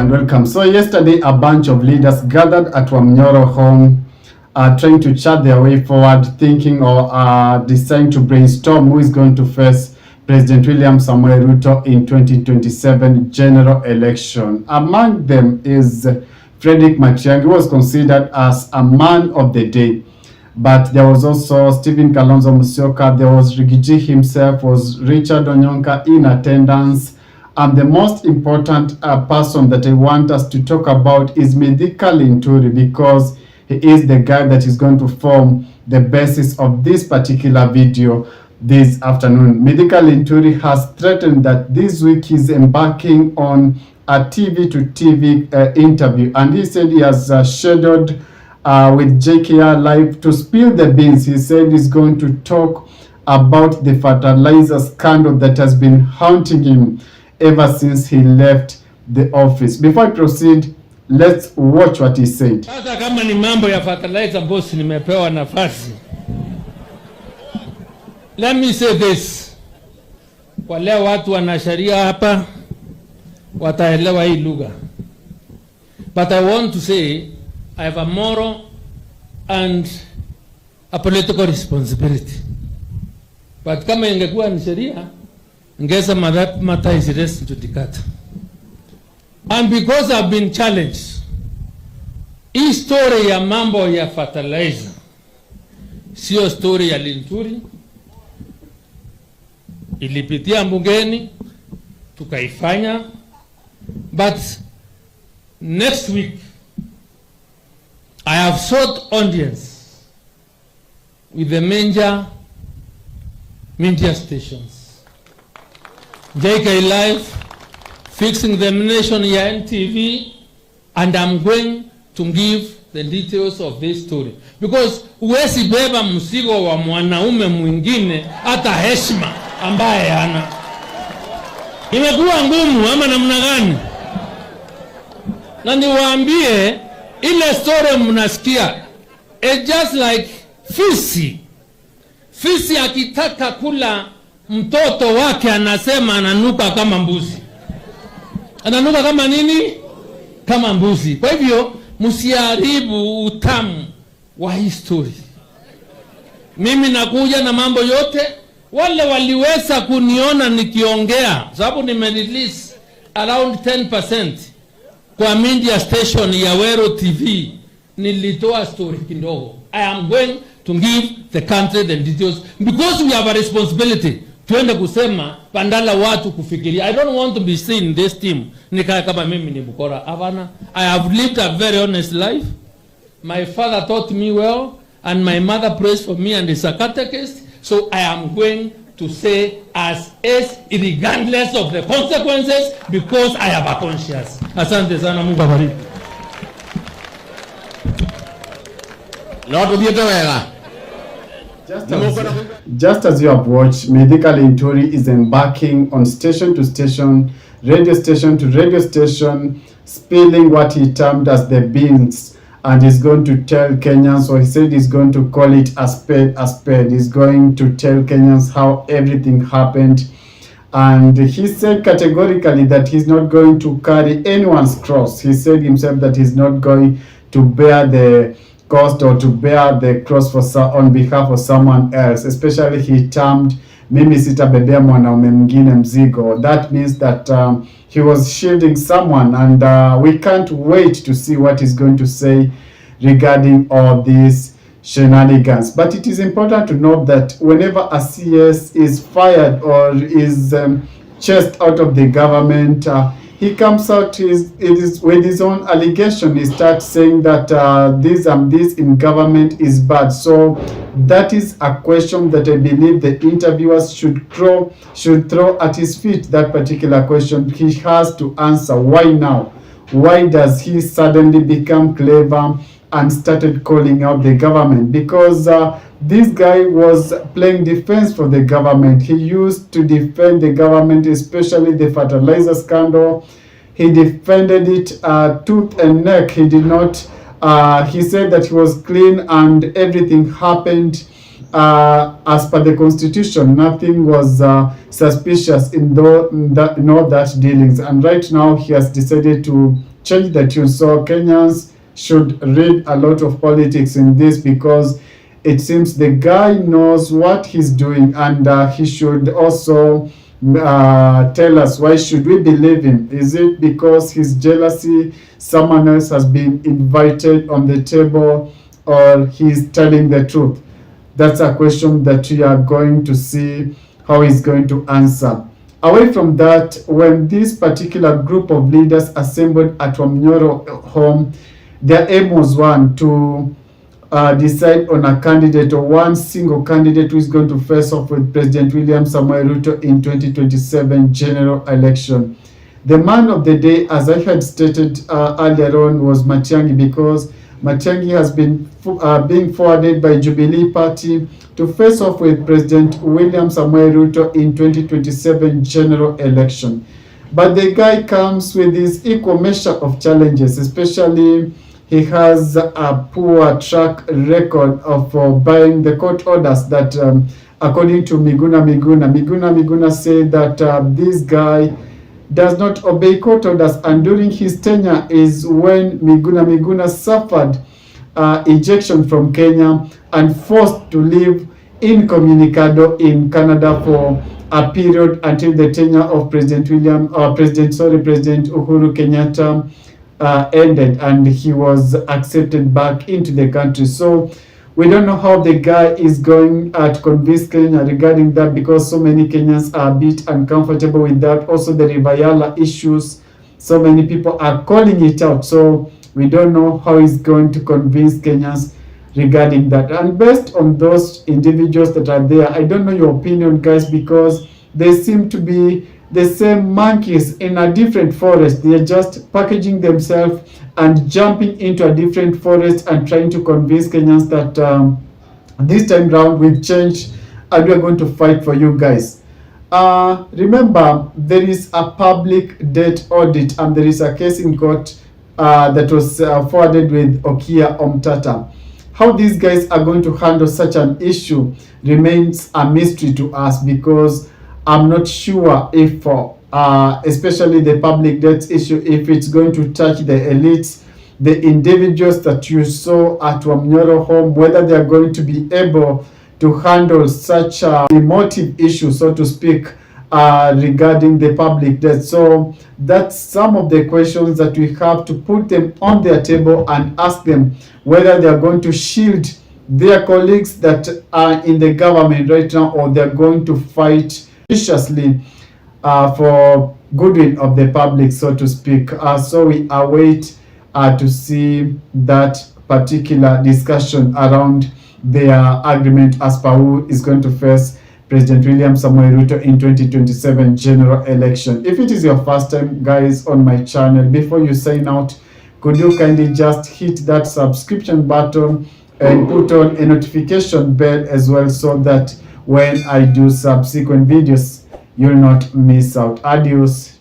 and welcome. So yesterday, a bunch of leaders gathered at Wamunyoro home, trying to chart their way forward, thinking or deciding to brainstorm who is going to face President William Samoei Ruto in 2027 general election. Among them is Frederick Matiang'i, who was considered as a man of the day. But there was also Stephen Kalonzo Musyoka, there was Rigiji himself, was Richard Onyonka in attendance. And the most important person that I want us to talk about is Linturi, because he is the guy that is going to form the basis of this particular video this afternoon. Linturi has threatened that this week he's embarking on a TV-to-TV interview, and he said he has scheduled with JKR Live to spill the beans. He said he's going to talk about the fertilizer scandal that has been haunting him ever since he left the office. Before I proceed, let's watch what he said. Sasa kama ni mambo ya fertilizer boss, nimepewa nafasi. Let me say this. Kwa leo watu wanasharia hapa wataelewa hii lugha. But I want to say I have a moral and a political responsibility. But kama ingekuwa ni sheria, ngeza mata is rest to the cat. And because I've been challenged, hii story ya mambo ya fertilizer sio story ya Linturi. Ilipitia mbungeni tukaifanya, but next week I have sought audience with the major media stations, JK Live, Fixing the Nation ya NTV, and I'm going to give the details of this story, because uwezi beba mzigo wa mwanaume mwingine hata heshima ambaye hana. Imekuwa ngumu ama namna gani? Na niwaambie ile story mnasikia, it's just like fisi akitaka kula mtoto wake anasema ananuka kama mbuzi. Ananuka kama nini? Kama mbuzi. Kwa hivyo msiharibu utamu wa history. Mimi nakuja na mambo yote. Wale waliweza kuniona nikiongea, sababu nimerelease around 10% kwa media station ya Wero TV, nilitoa story kidogo. I am going to give the country the details because we have a responsibility. Tuende kusema pandala watu kufikiria. I don't want to be seen in this team nikaya kama mimi ni bukora. Havana. I have lived a very honest life. My father taught me well, and my mother prays for me and is a catechist. So I am going to say as is, regardless of the consequences, because I have a conscience. Asante sana, Mungu abariki. Just as you have watched, Linturi is embarking on station to station, radio station to radio station, spilling what he termed as the beans, and he's going to tell Kenyans, or he said he's going to call it a spade a spade. He's going to tell Kenyans how everything happened, and he said categorically that he's not going to carry anyone's cross. He said himself that he's not going to bear the cost or to bear the cross on behalf of someone else. Especially he termed mimi sitabebea mwanaume mwingine mzigo. That means that he was shielding someone, and we can't wait to see what he's going to say regarding all these shenanigans. But it is important to note that whenever a CS is fired or is chased out of the government, he comes out with his own allegation. He starts saying that this in government is bad. So that is a question that I believe the interviewers should throw at his feet. That particular question he has to answer. Why now? Why does he suddenly become clever and started calling out the government? Because this guy was playing defense for the government. He used to defend the government, especially the fertilizer scandal. He defended it tooth and neck. He did not, he said that he was clean and everything happened as per the constitution. Nothing was suspicious in all that dealings. And right now he has decided to change the tune. So Kenyans should read a lot of politics in this, because it seems the guy knows what he's doing, and he should also tell us, why should we believe him? Is it because his jealousy, someone else has been invited on the table, or he's telling the truth? That's a question that we are going to see how he's going to answer. Away from that, when this particular group of leaders assembled at Wamunyoro home, their aim was one, to decide on a candidate, or one single candidate, who is going to face off with President William Samoei Ruto in 2027 general election. The man of the day, as I had stated earlier on, was Matiang'i, because Matiang'i has been being forwarded by Jubilee Party to face off with President William Samoei Ruto in 2027 general election. But the guy comes with his equal measure of challenges, especially he has a poor track record of buying the court orders that, according to Miguna said that this guy does not obey court orders, and during his tenure is when Miguna suffered ejection from Kenya and forced to live incommunicado in Canada for a period until the tenure of President Uhuru Kenyatta ended, and he was accepted back into the country. So we don't know how the guy is going to convince Kenya regarding that, because so many Kenyans are a bit uncomfortable with that. Also the Ribayala issues, so many people are calling it out. So we don't know how he's going to convince Kenyans regarding that. And based on those individuals that are there, I don't know your opinion, guys, because they seem to be the same monkeys in a different forest. They are just packaging themselves and jumping into a different forest and trying to convince Kenyans that this time round we've changed and we're going to fight for you guys. Remember, there is a public debt audit, and there is a case in court that was forwarded with Okia Omtata. How these guys are going to handle such an issue remains a mystery to us, because I'm not sure if, especially the public debt issue, if it's going to touch the elites, the individuals that you saw at Wamunyoro home, whether they are going to be able to handle such a emotive issue, so to speak, regarding the public debt. So that's some of the questions that we have to put them on their table and ask them whether they are going to shield their colleagues that are in the government right now, or they're going to fight viciously for goodwill of the public, so to speak. So we await to see that particular discussion around their agreement as per who is going to face President William Samoei Ruto in 2027 general election. If it is your first time, guys, on my channel, before you sign out, could you kindly just hit that subscription button and put on a notification bell as well, so that when I do subsequent videos, you'll not miss out. Adios.